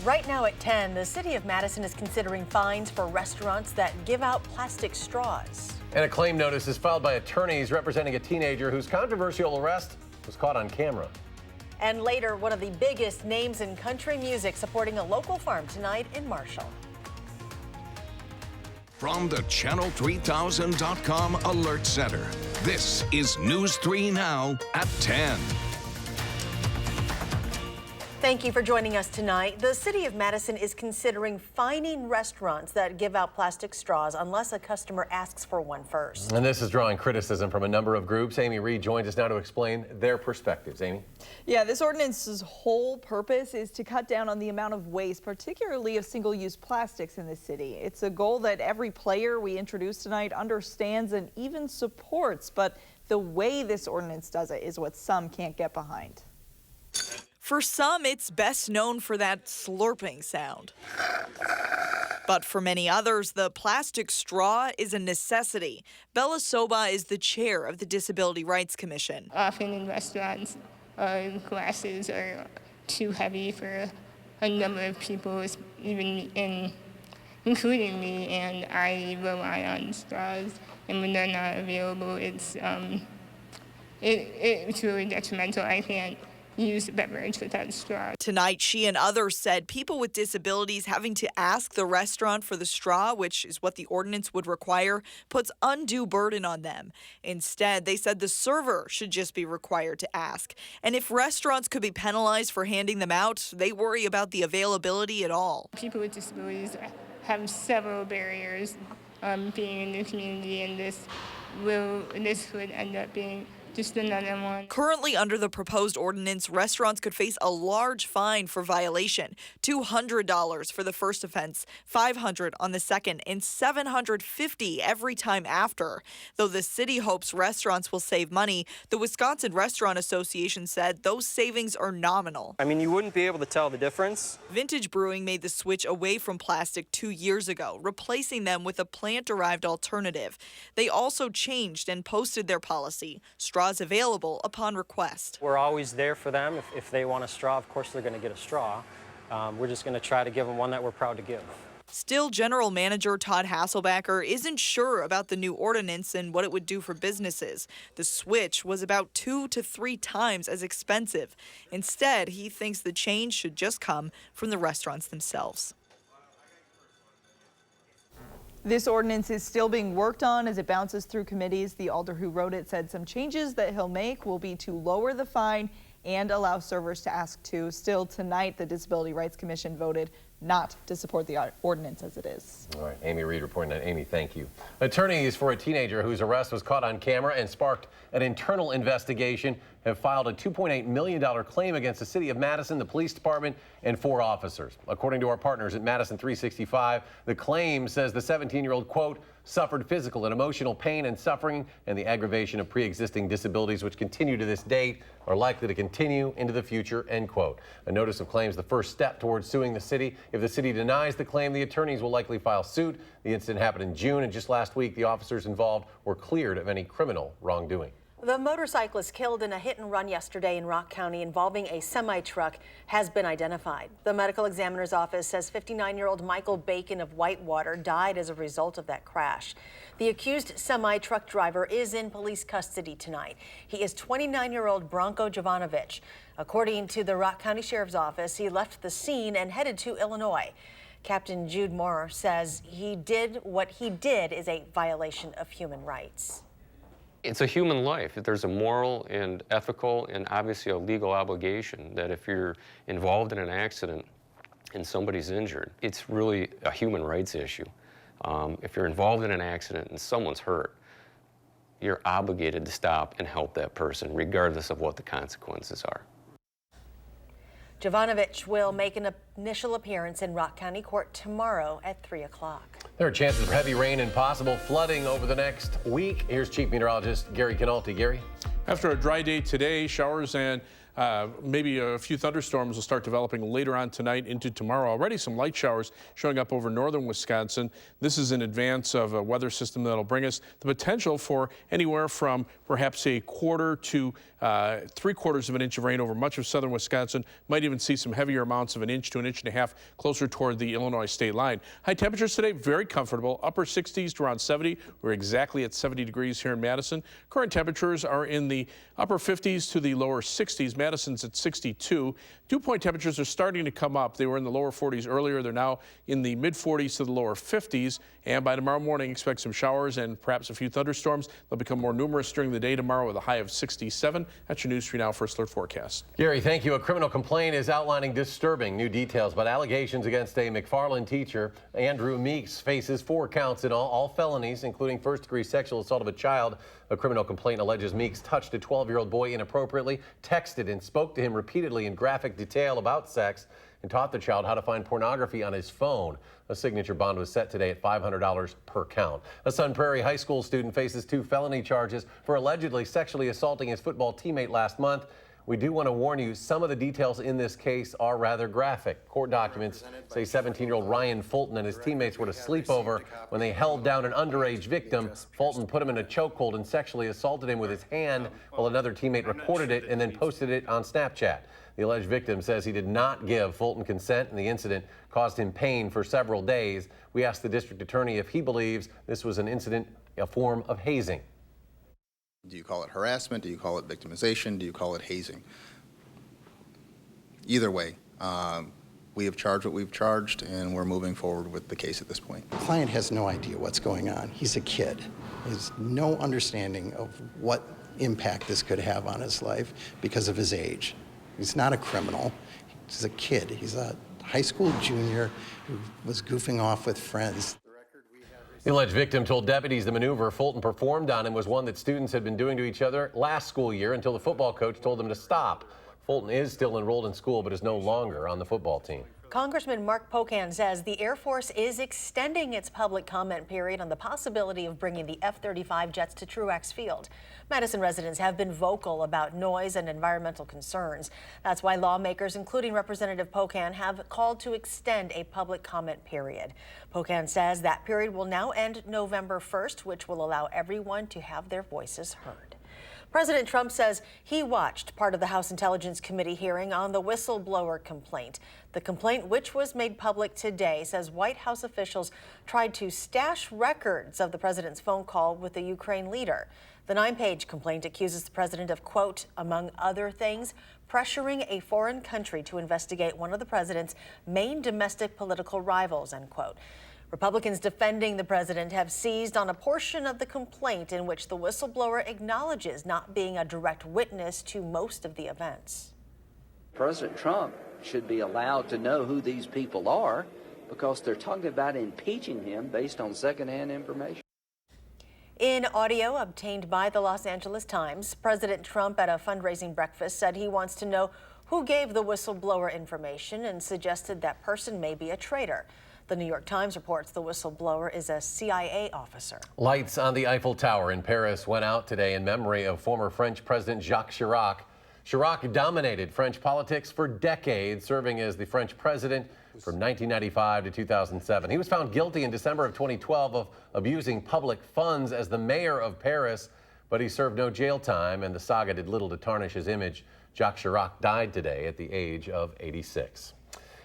Right now at 10, the city of Madison is considering fines for restaurants that give out plastic straws. And a claim notice is filed by attorneys representing a teenager whose controversial arrest was caught on camera. And later, one of the biggest names in country music supporting a local farm tonight in Marshall. From the Channel3000.com Alert Center, this is News 3 Now at 10. Thank you for joining us tonight. The city of Madison is considering fining restaurants that give out plastic straws unless a customer asks for one first. And this is drawing criticism from a number of groups. Amy Reed joins us now to explain their perspectives. Amy? Yeah, this ordinance's whole purpose is to cut down on the amount of waste, particularly of single-use plastics in the city. It's a goal that every player we introduced tonight understands and even supports, but the way this ordinance does it is what some can't get behind. For some, it's best known for that slurping sound. But for many others, the plastic straw is a necessity. Bella Soba is the chair of the Disability Rights Commission. Often in restaurants, glasses are too heavy for a number of people, including me, and I rely on straws. And when they're not available, it's really detrimental. I can't use a beverage without straw. Tonight, she and others said people with disabilities having to ask the restaurant for the straw, which is what the ordinance would require, puts undue burden on them. Instead, they said the server should just be required to ask. And if restaurants could be penalized for handing them out, they worry about the availability at all. People with disabilities have several barriers being in the community, and this would end up being just another one. Currently, under the proposed ordinance, restaurants could face a large fine for violation, $200 for the first offense, $500 on the second, and $750 every time after. Though the city hopes restaurants will save money, the Wisconsin Restaurant Association said those savings are nominal. I mean, you wouldn't be able to tell the difference. Vintage Brewing made the switch away from plastic 2 years ago, replacing them with a plant-derived alternative. They also changed and posted their policy. Straws available upon request. We're always there for them. If they want a straw, of course they're going to get a straw. We're just going to try to give them one that we're proud to give. Still, General Manager Todd Hasselbacker isn't sure about the new ordinance and what it would do for businesses. The switch was about 2 to 3 times as expensive. Instead, he thinks the change should just come from the restaurants themselves. This ordinance is still being worked on as it bounces through committees. The alder who wrote it said some changes that he'll make will be to lower the fine and allow servers to ask too. Still tonight, the Disability Rights Commission voted not to support the ordinance as it is. All right, Amy Reed reporting that. Amy, thank you. Attorneys for a teenager whose arrest was caught on camera and sparked an internal investigation have filed a $2.8 million claim against the city of Madison, the police department, and 4 officers. According to our partners at Madison 365, the claim says the 17-year-old, quote, suffered physical and emotional pain and suffering, and the aggravation of pre-existing disabilities which continue to this date are likely to continue into the future, end quote. A notice of claim is the first step towards suing the city. If the city denies the claim, the attorneys will likely file suit. The incident happened in June, and just last week, the officers involved were cleared of any criminal wrongdoing. The motorcyclist killed in a hit-and-run yesterday in Rock County involving a semi-truck has been identified. The medical examiner's office says 59-year-old Michael Bacon of Whitewater died as a result of that crash. The accused semi-truck driver is in police custody tonight. He is 29-year-old Branko Jovanovic. According to the Rock County Sheriff's Office, he left the scene and headed to Illinois. Captain Jude Moore says what he did is a violation of human rights. It's a human life. There's a moral and ethical and obviously a legal obligation that if you're involved in an accident and somebody's injured, it's really a human rights issue. If you're involved in an accident and someone's hurt, you're obligated to stop and help that person regardless of what the consequences are. Jovanovic will make an initial appearance in Rock County Court tomorrow at 3 o'clock. There are chances of heavy rain and possible flooding over the next week. Here's Chief Meteorologist Gary Canalti. Gary? After a dry day today, showers and Maybe a few thunderstorms will start developing later on tonight into tomorrow. Already some light showers showing up over northern Wisconsin. This is in advance of a weather system that'll bring us the potential for anywhere from perhaps a quarter to 3/4 of an inch of rain over much of southern Wisconsin. Might even see some heavier amounts of 1 inch to 1.5 inches closer toward the Illinois state line. High temperatures today, very comfortable. Upper 60s to around 70. We're exactly at 70 degrees here in Madison. Current temperatures are in the upper 50s to the lower 60s. Madison's at 62. Dew point temperatures are starting to come up. They were in the lower 40s earlier. They're now in the mid 40s to the lower 50s. And by tomorrow morning, expect some showers and perhaps a few thunderstorms. They'll become more numerous during the day tomorrow with a high of 67. That's your News 3 Now First Alert forecast. Gary, thank you. A criminal complaint is outlining disturbing new details about allegations against a McFarland teacher. Andrew Meeks faces 4 counts in all felonies, including first-degree sexual assault of a child. A criminal complaint alleges Meeks touched a 12-year-old boy inappropriately, texted and spoke to him repeatedly in graphic detail about sex, and taught the child how to find pornography on his phone. A signature bond was set today at $500 per count. A Sun Prairie High School student faces 2 felony charges for allegedly sexually assaulting his football teammate last month. We do want to warn you, some of the details in this case are rather graphic. Court documents say 17-year-old Ryan Fulton and his teammates were at a sleepover when they held down an underage victim. Fulton put him in a chokehold and sexually assaulted him with his hand while another teammate recorded it and then posted it on Snapchat. The alleged victim says he did not give Fulton consent, and the incident caused him pain for several days. We asked the district attorney if he believes this was an incident, a form of hazing. Do you call it harassment? Do you call it victimization? Do you call it hazing? Either way, we have charged what we've charged, and we're moving forward with the case at this point. The client has no idea what's going on. He's a kid. He has no understanding of what impact this could have on his life because of his age. He's not a criminal. He's a kid. He's a high school junior who was goofing off with friends. The alleged victim told deputies the maneuver Fulton performed on him was one that students had been doing to each other last school year until the football coach told them to stop. Fulton is still enrolled in school but is no longer on the football team. Congressman Mark Pocan says the Air Force is extending its public comment period on the possibility of bringing the F-35 jets to Truax Field. Madison residents have been vocal about noise and environmental concerns. That's why lawmakers, including Representative Pocan, have called to extend a public comment period. Pocan says that period will now end November 1st, which will allow everyone to have their voices heard. President Trump says he watched part of the House Intelligence Committee hearing on the whistleblower complaint. The complaint, which was made public today, says White House officials tried to stash records of the president's phone call with the Ukraine leader. The 9-page complaint accuses the president of, quote, among other things, pressuring a foreign country to investigate one of the president's main domestic political rivals, end quote. Republicans defending the president have seized on a portion of the complaint in which the whistleblower acknowledges not being a direct witness to most of the events. President Trump should be allowed to know who these people are because they're talking about impeaching him based on secondhand information. In audio obtained by the Los Angeles Times, President Trump at a fundraising breakfast said he wants to know who gave the whistleblower information and suggested that person may be a traitor. The New York Times reports the whistleblower is a CIA officer. Lights on the Eiffel Tower in Paris went out today in memory of former French President Jacques Chirac. Chirac dominated French politics for decades, serving as the French president from 1995 to 2007. He was found guilty in December of 2012 of abusing public funds as the mayor of Paris, but he served no jail time, and the saga did little to tarnish his image. Jacques Chirac died today at the age of 86.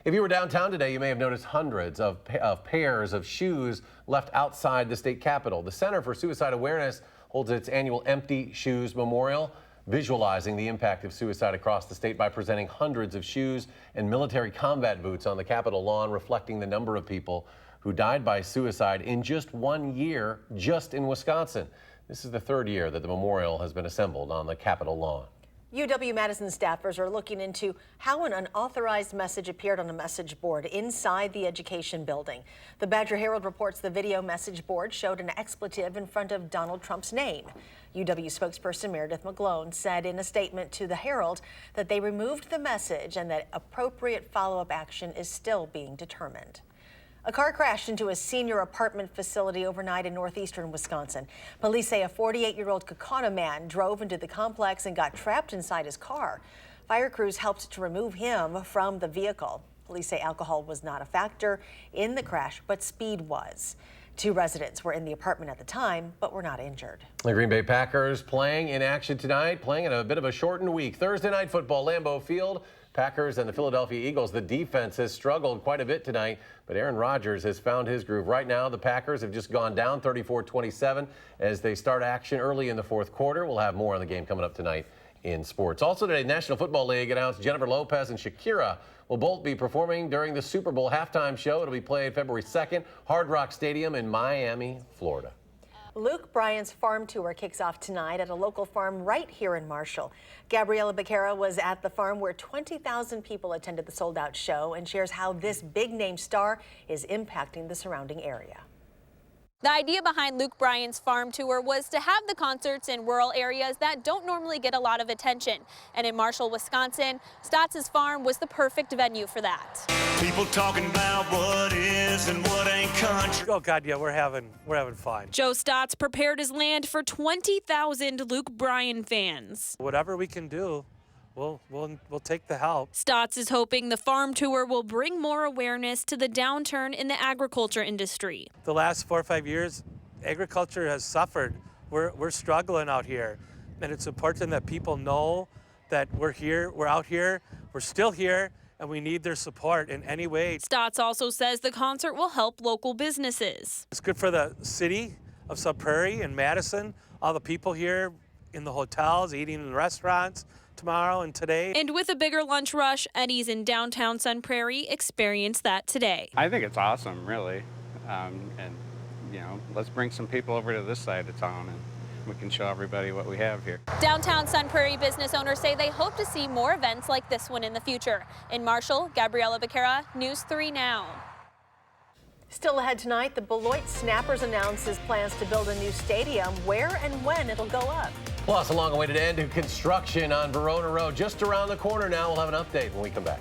If you were downtown today, you may have noticed hundreds of pairs of shoes left outside the state capitol. The Center for Suicide Awareness holds its annual Empty Shoes Memorial, visualizing the impact of suicide across the state by presenting hundreds of shoes and military combat boots on the Capitol lawn, reflecting the number of people who died by suicide in just 1 year, just in Wisconsin. This is the 3rd year that the memorial has been assembled on the Capitol lawn. UW-Madison staffers are looking into how an unauthorized message appeared on a message board inside the education building. The Badger Herald reports the video message board showed an expletive in front of Donald Trump's name. UW spokesperson Meredith McGlone said in a statement to the Herald that they removed the message and that appropriate follow-up action is still being determined. A car crashed into a senior apartment facility overnight in northeastern Wisconsin. Police say a 48-year-old Kaukauna man drove into the complex and got trapped inside his car. Fire crews helped to remove him from the vehicle. Police say alcohol was not a factor in the crash, but speed was. 2 residents were in the apartment at the time, but were not injured. The Green Bay Packers playing in action tonight, playing in a bit of a shortened week. Thursday night football, Lambeau Field. Packers and the Philadelphia Eagles. The defense has struggled quite a bit tonight, but Aaron Rodgers has found his groove. Right now, the Packers have just gone down 34-27 as they start action early in the fourth quarter. We'll have more on the game coming up tonight in sports. Also today, National Football League announced Jennifer Lopez and Shakira will both be performing during the Super Bowl halftime show. It'll be played February 2nd, Hard Rock Stadium in Miami, Florida. Luke Bryan's farm tour kicks off tonight at a local farm right here in Marshall. Gabriella Becerra was at the farm where 20,000 people attended the sold-out show and shares how this big-name star is impacting the surrounding area. The idea behind Luke Bryan's farm tour was to have the concerts in rural areas that don't normally get a lot of attention. And in Marshall, Wisconsin, Stotts' farm was the perfect venue for that. People talking about what is and what ain't country. Oh God, yeah, we're having fun. Joe Stotts prepared his land for 20,000 Luke Bryan fans. Whatever we can do, we'll take the help. Stotts is hoping the farm tour will bring more awareness to the downturn in the agriculture industry. The last 4 or 5 years, agriculture has suffered. We're struggling out here, and it's important that people know that we're here, we're out here, we're still here, and we need their support in any way. Stotts also says the concert will help local businesses. It's good for the city of Sub Prairie and Madison, all the people here in the hotels, eating in the restaurants tomorrow and today. And with a bigger lunch rush, Eddie's in downtown Sun Prairie experienced that today. I think it's awesome, really. And, you know, let's bring some people over to this side of town and we can show everybody what we have here. Downtown Sun Prairie business owners say they hope to see more events like this one in the future. In Marshall, Gabriella Becerra, News 3 Now. Still ahead tonight, the Beloit Snappers announces plans to build a new stadium. Where and when it'll go up. Plus, a long-awaited end to construction on Verona Road. Just around the corner now. We'll have an update when we come back.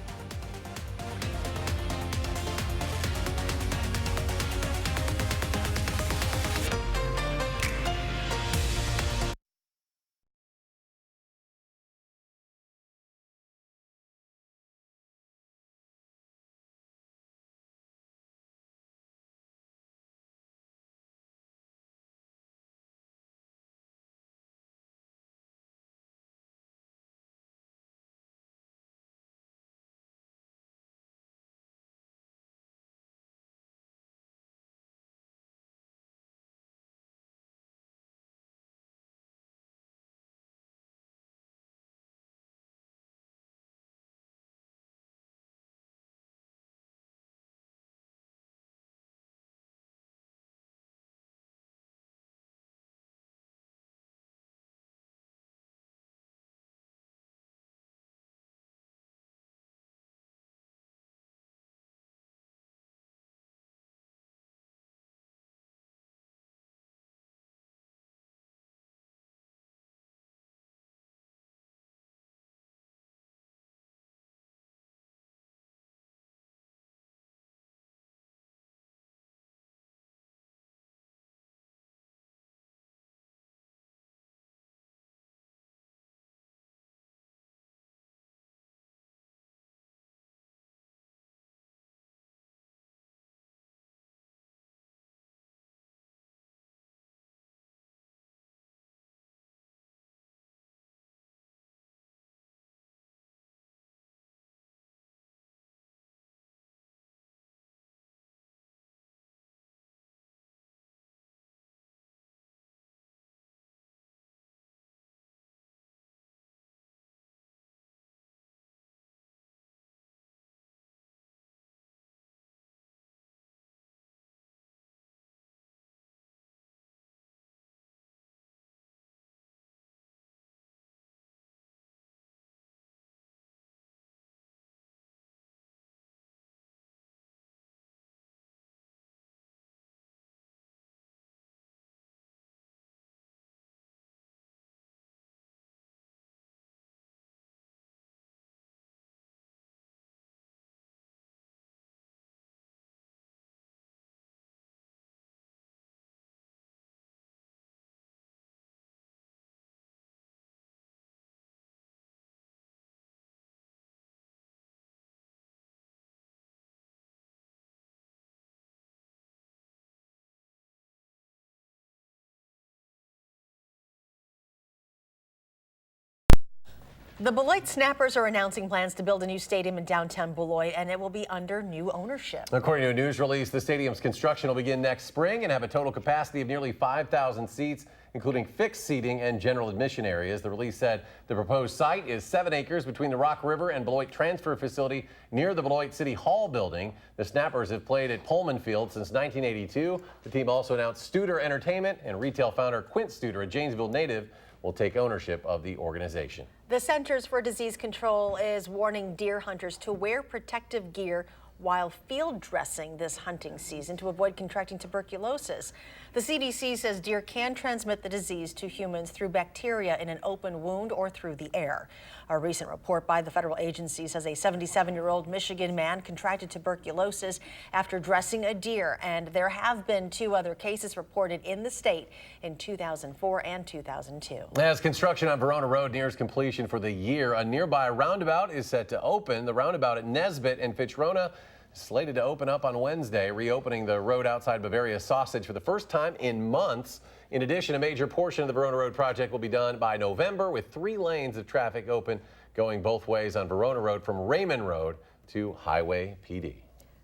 The Beloit Snappers are announcing plans to build a new stadium in downtown Beloit, and it will be under new ownership. According to a news release, the stadium's construction will begin next spring and have a total capacity of nearly 5,000 seats, including fixed seating and general admission areas. The release said the proposed site is 7 acres between the Rock River and Beloit Transfer Facility near the Beloit City Hall building. The Snappers have played at Pullman Field since 1982. The team also announced Studer Entertainment and retail founder Quint Studer, a Janesville native, will take ownership of the organization. The Centers for Disease Control is warning deer hunters to wear protective gear while field dressing this hunting season to avoid contracting tuberculosis. The CDC says deer can transmit the disease to humans through bacteria in an open wound or through the air. A recent report by the federal agency says a 77-year-old Michigan man contracted tuberculosis after dressing a deer, and there have been 2 other cases reported in the state in 2004 and 2002. As construction on Verona Road nears completion for the year, a nearby roundabout is set to open. The roundabout at Nesbitt and Fitchrona slated to open up on Wednesday, reopening the road outside Bavaria Sausage for the first time in months. In addition, a major portion of the Verona Road project will be done by November, with 3 lanes of traffic open going both ways on Verona Road from Raymond Road to Highway PD.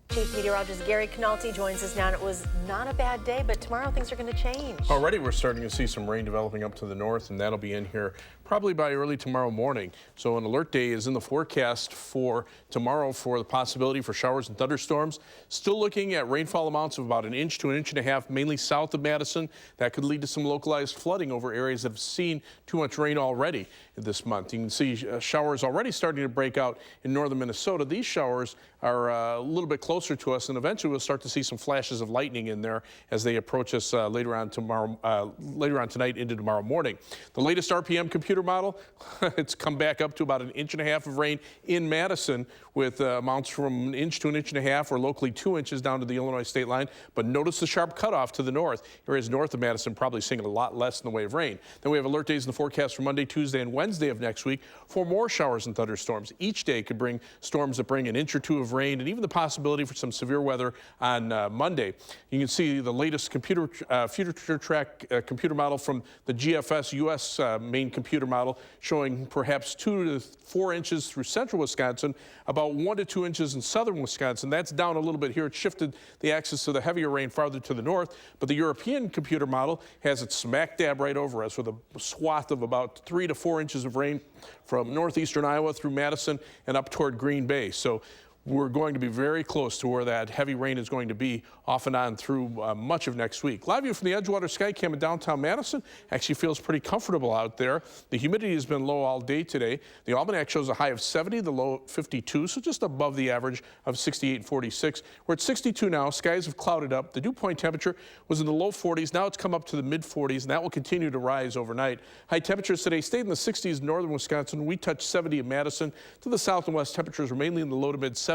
Chief Meteorologist Gary Canalti joins us now, and it was not a bad day, but tomorrow things are going to change. Already we're starting to see some rain developing up to the north, and that'll be in here probably by early tomorrow morning. So an alert day is in the forecast for tomorrow for the possibility for showers and thunderstorms. Still looking at rainfall amounts of about 1 inch to 1.5 inches, mainly south of Madison. That could lead to some localized flooding over areas that have seen too much rain already this month. You can see showers already starting to break out in northern Minnesota. These showers are a little bit closer to us, and eventually we'll start to see some flashes of lightning in there as they approach us later on tonight into tomorrow morning. The latest RPM computer model, it's come back up to about 1.5 inches of rain in Madison, with amounts from 1 inch to 1.5 inches or locally 2 inches down to the Illinois state line. But notice the sharp cutoff to the north. Areas north of Madison probably seeing a lot less in the way of rain. Then we have alert days in the forecast for Monday, Tuesday, and Wednesday of next week for more showers and thunderstorms. Each day could bring storms that bring 1 inch or 2 of rain, and even the possibility for some severe weather on Monday. You can see the latest future track computer model from the GFS US main computer model, showing perhaps 2 to 4 inches through central Wisconsin, about 1 to 2 inches in southern Wisconsin. That's down a little bit here. It shifted the axis of the heavier rain farther to the north, but the European computer model has it smack dab right over us with a swath of about 3 to 4 inches of rain from northeastern Iowa through Madison and up toward Green Bay. So we're going to be very close to where that heavy rain is going to be off and on through much of next week. Live view from the Edgewater Skycam in downtown Madison. Actually feels pretty comfortable out there. The humidity has been low all day today. The almanac shows a high of 70, the low 52, so just above the average of 68 and 46. We're at 62 now. Skies have clouded up. The dew point temperature was in the low 40s. Now it's come up to the mid 40s, and that will continue to rise overnight. High temperatures today stayed in the 60s in northern Wisconsin. We touched 70 in Madison. To the south and west, temperatures were mainly in the low to mid 70s.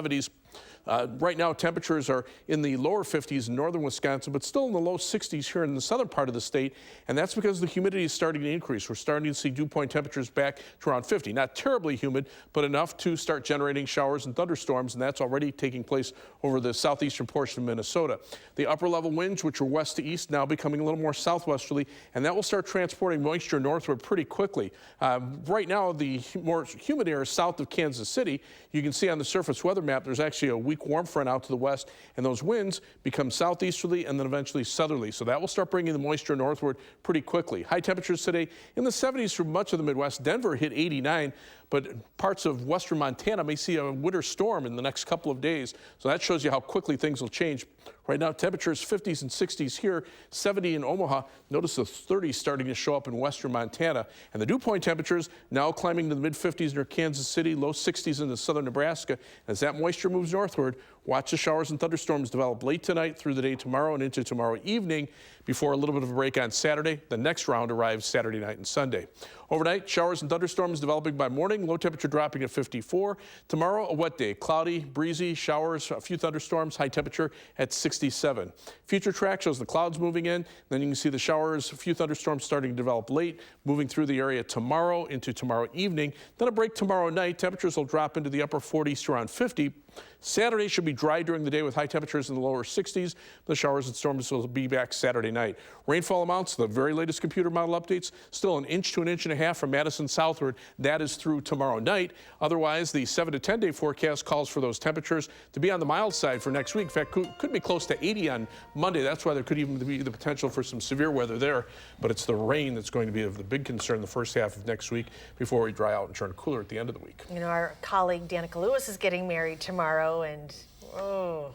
Right now, temperatures are in the lower 50s in northern Wisconsin, but still in the low 60s here in the southern part of the state, and that's because the humidity is starting to increase. We're starting to see dew point temperatures back to around 50. Not terribly humid, but enough to start generating showers and thunderstorms, and that's already taking place over the southeastern portion of Minnesota. The upper level winds, which are west to east, now becoming a little more southwesterly, and that will start transporting moisture northward pretty quickly. Right now, the more humid air is south of Kansas City. You can see on the surface weather map, there's actually a weak warm front out to the west, and those winds become southeasterly and then eventually southerly. So that will start bringing the moisture northward pretty quickly. High temperatures today in the 70s for much of the Midwest. Denver hit 89, but parts of western Montana may see a winter storm in the next couple of days. So that shows you how quickly things will change. Right now, temperatures 50s and 60s here, 70 in Omaha. Notice the 30s starting to show up in western Montana. And the dew point temperatures now climbing to the mid-50s near Kansas City, low 60s into southern Nebraska. As that moisture moves northward, watch the showers and thunderstorms develop late tonight through the day tomorrow and into tomorrow evening before a little bit of a break on Saturday. The next round arrives Saturday night and Sunday. Overnight, showers and thunderstorms developing by morning, low temperature dropping at 54. Tomorrow, a wet day, cloudy, breezy, showers, a few thunderstorms, high temperature at 67. Future track shows the clouds moving in. Then you can see the showers, a few thunderstorms starting to develop late, moving through the area tomorrow into tomorrow evening. Then a break tomorrow night. Temperatures will drop into the upper 40s to around 50. Saturday should be dry during the day with high temperatures in the lower 60s. The showers and storms will be back Saturday night. Rainfall amounts, the very latest computer model updates, still 1 inch to 1.5 inches from Madison southward. That is through tomorrow night. Otherwise, the 7 to 10 day forecast calls for those temperatures to be on the mild side for next week. In fact, could be close to 80 on Monday. That's why there could even be the potential for some severe weather there. But it's the rain that's going to be of the big concern the first half of next week before we dry out and turn cooler at the end of the week. You know, our colleague Danica Lewis is getting married tomorrow, and well,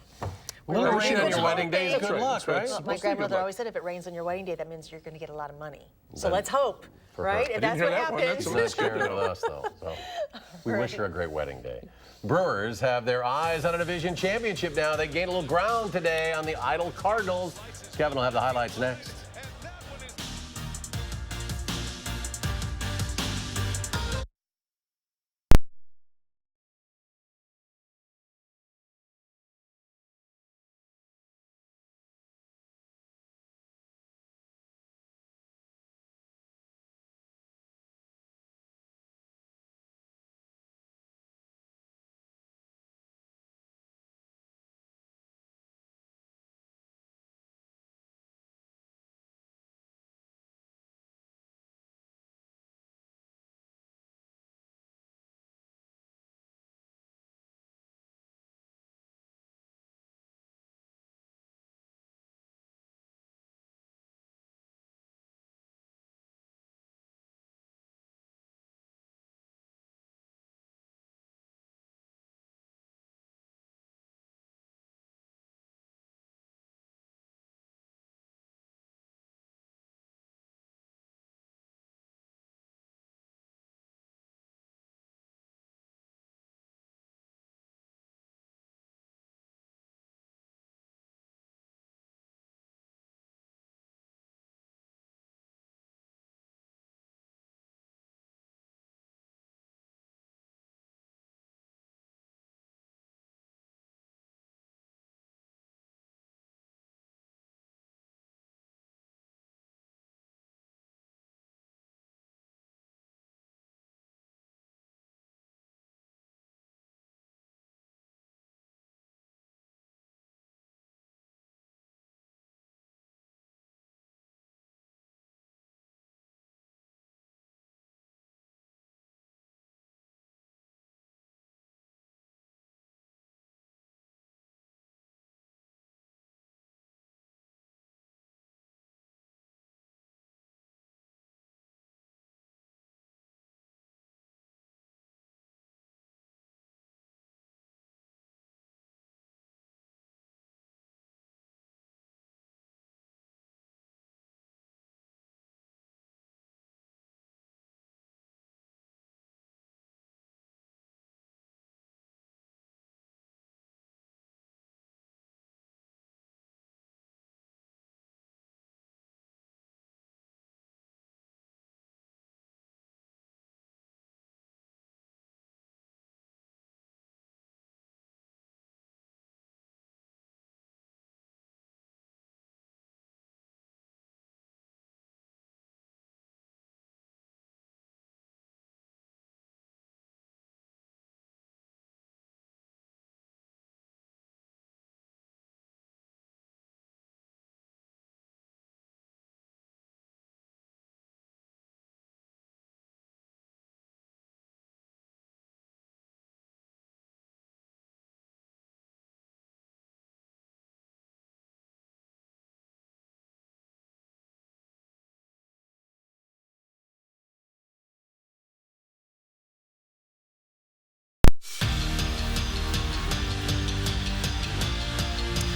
it rain on your wedding day is good luck, right? Well, my grandmother always said if it rains on your wedding day, that means you're going to get a lot of money. So let's hope, right? If that's what happens. She's not sharing it with us, though. So we wish her a great wedding day. Brewers have their eyes on a division championship now. They gained a little ground today on the idle Cardinals. Kevin will have the highlights next.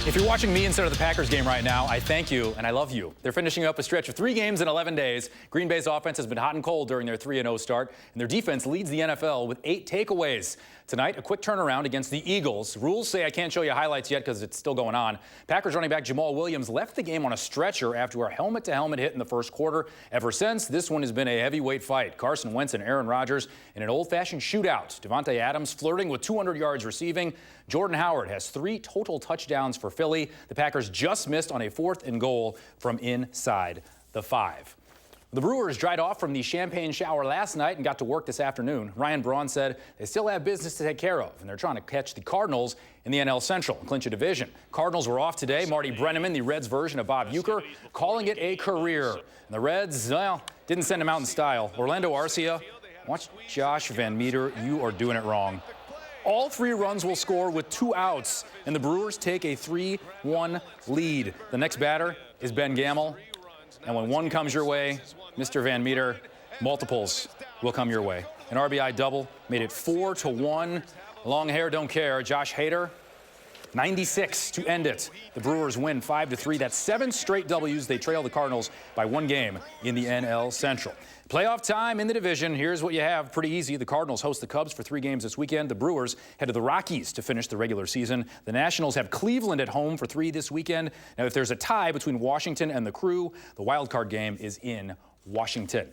If you're watching me instead of the Packers game right now, I thank you and I love you. They're finishing up a stretch of 3 games in 11 days. Green Bay's offense has been hot and cold during their 3-0 start, and their defense leads the NFL with 8 takeaways. Tonight, a quick turnaround against the Eagles. Rules say I can't show you highlights yet because it's still going on. Packers running back Jamal Williams left the game on a stretcher after a helmet-to-helmet hit in the first quarter. Ever since, this one has been a heavyweight fight. Carson Wentz and Aaron Rodgers in an old-fashioned shootout. Devontae Adams flirting with 200 yards receiving. Jordan Howard has 3 total touchdowns for Philly. The Packers just missed on a 4th and goal from inside the 5. The Brewers dried off from the champagne shower last night and got to work this afternoon. Ryan Braun said they still have business to take care of, and they're trying to catch the Cardinals in the NL Central and clinch a division. Cardinals were off today. Marty Brenneman, the Reds' version of Bob Uecker, calling it a career. And the Reds, well, didn't send him out in style. Orlando Arcia, watch Josh Van Meter. You are doing it wrong. All 3 runs will score with 2 outs, and the Brewers take a 3-1 lead. The next batter is Ben Gamel. And when one comes your way, Mr. Van Meter, multiples will come your way. An RBI double made it 4-1. Long hair don't care. Josh Hader, 96 to end it. The Brewers win 5-3. That's 7 straight W's. They trail the Cardinals by 1 game in the NL Central. Playoff time in the division. Here's what you have. Pretty easy. The Cardinals host the Cubs for 3 games this weekend. The Brewers head to the Rockies to finish the regular season. The Nationals have Cleveland at home for 3 this weekend. Now, if there's a tie between Washington and the Crew, the wild card game is in Washington.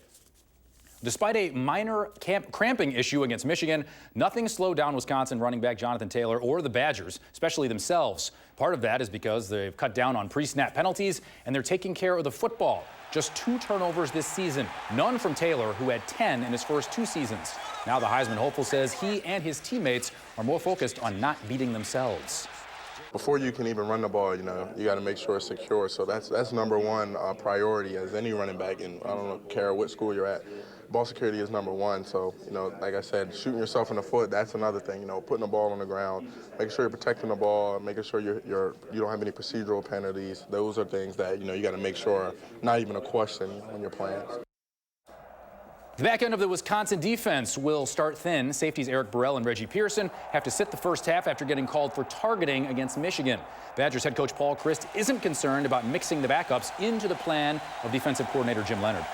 Despite a minor cramping issue against Michigan, nothing slowed down Wisconsin running back Jonathan Taylor or the Badgers, especially themselves. Part of that is because they've cut down on pre-snap penalties and they're taking care of the football. Just 2 turnovers this season, none from Taylor, who had 10 in his first 2 seasons. Now the Heisman hopeful says he and his teammates are more focused on not beating themselves. Before you can even run the ball, you got to make sure it's secure. So that's #1 priority as any running back, and I don't care what school you're at. Ball security is #1. So, like I said, shooting yourself in the foot, that's another thing. Putting the ball on the ground, making sure you're protecting the ball, making sure you don't have any procedural penalties. Those are things that, you got to make sure are not even a question when you're playing. The back end of the Wisconsin defense will start thin. Safeties Eric Burrell and Reggie Pearson have to sit the first half after getting called for targeting against Michigan. Badgers head coach Paul Chryst isn't concerned about mixing the backups into the plan of defensive coordinator Jim Leonhard.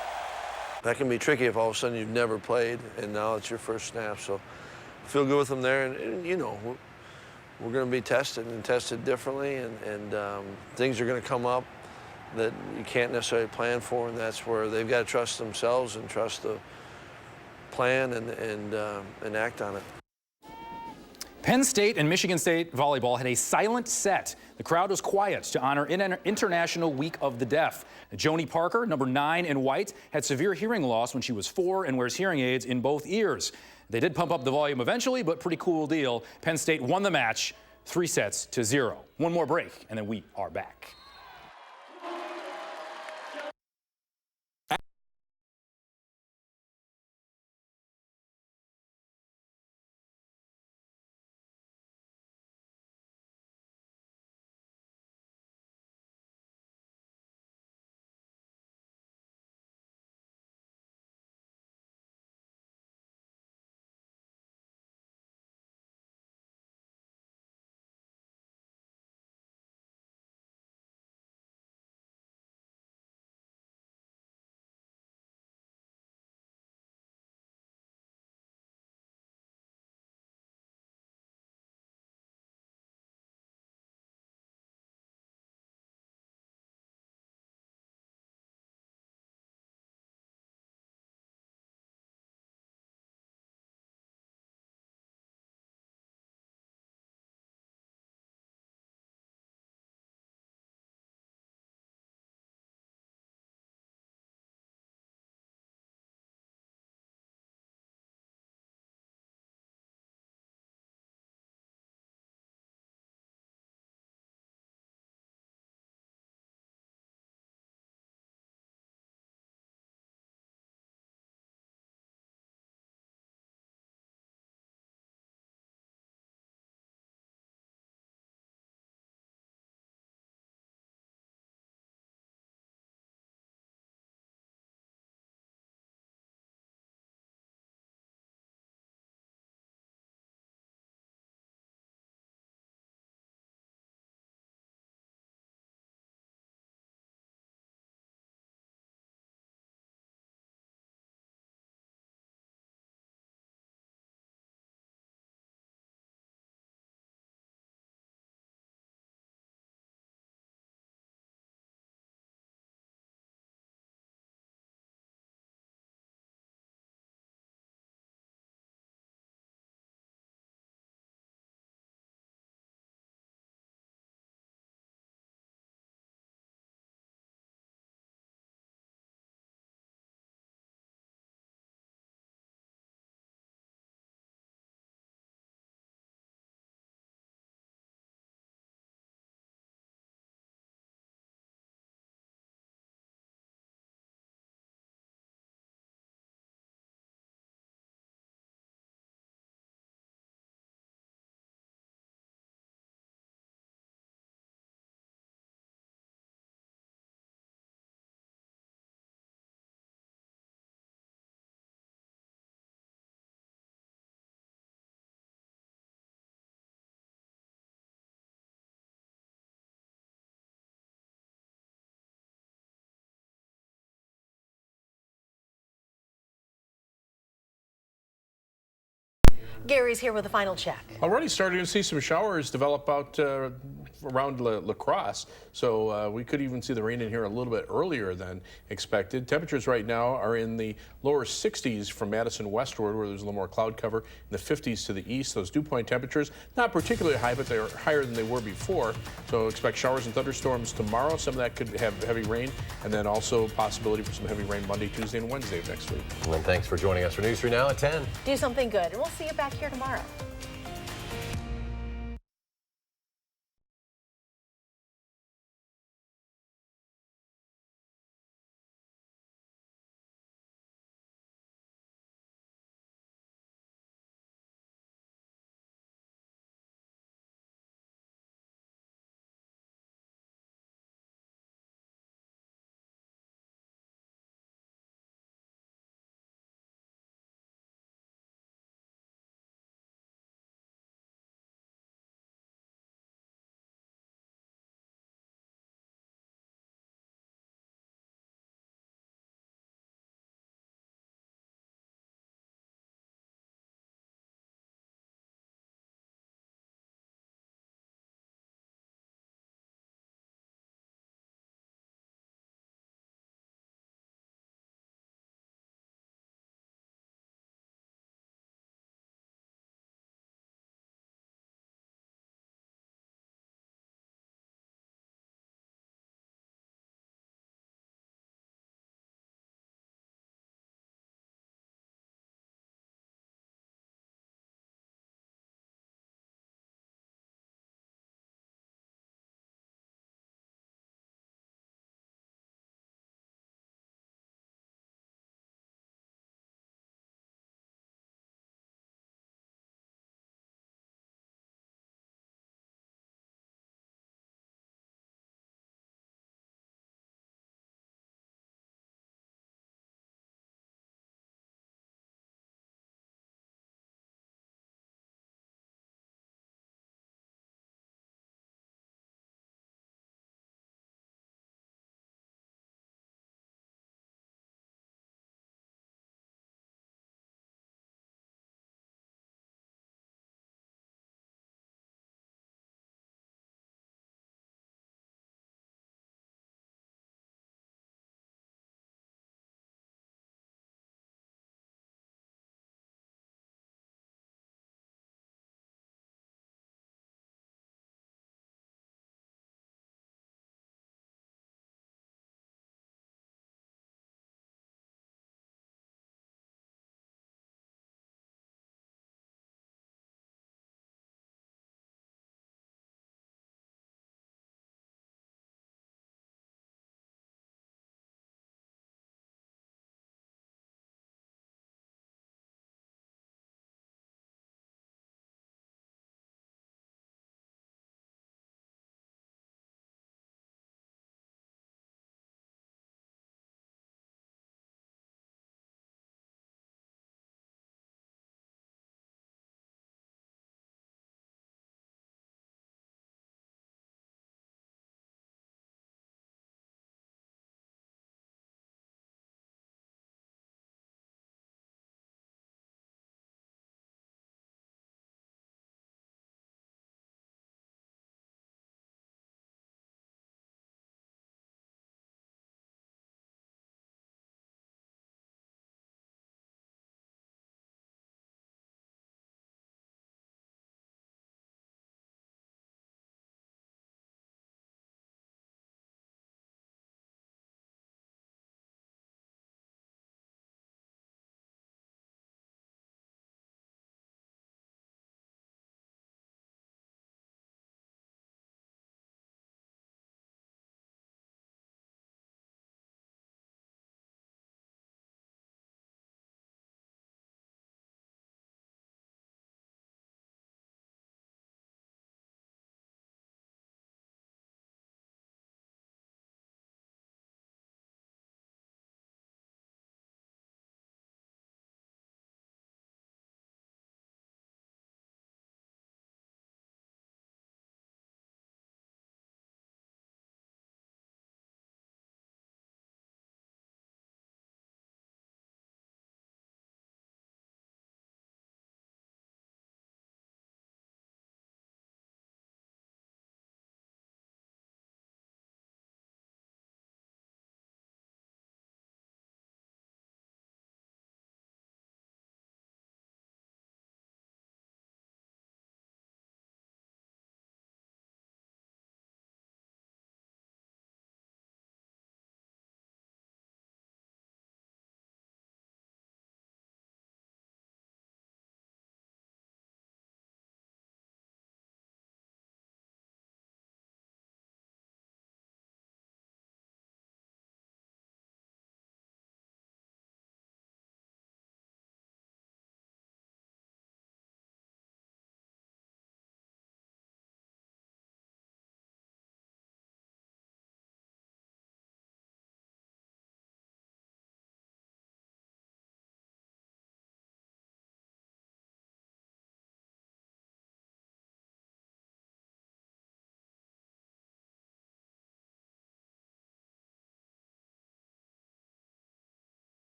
That can be tricky if all of a sudden you've never played and now it's your first snap. So feel good with them there. And we're going to be tested and tested differently. And things are going to come up that you can't necessarily plan for, and that's where they've got to trust themselves and trust the plan and act on it. Penn State and Michigan State volleyball had a silent set. The crowd was quiet to honor International Week of the Deaf. Joni Parker, number 9 in white, had severe hearing loss when she was 4 and wears hearing aids in both ears. They did pump up the volume eventually, but pretty cool deal. Penn State won the match 3-0. One more break, and then we are back. Gary's here with a final check. Already starting to see some showers develop out around La Crosse, so we could even see the rain in here a little bit earlier than expected. Temperatures right now are in the lower 60s from Madison westward, where there's a little more cloud cover, in the 50s to the east. Those dew point temperatures not particularly high, but they're higher than they were before. So expect showers and thunderstorms tomorrow. Some of that could have heavy rain, and then also possibility for some heavy rain Monday, Tuesday, and Wednesday of next week. And thanks for joining us for News 3 Now at 10. Do something good, and we'll see you back here tomorrow.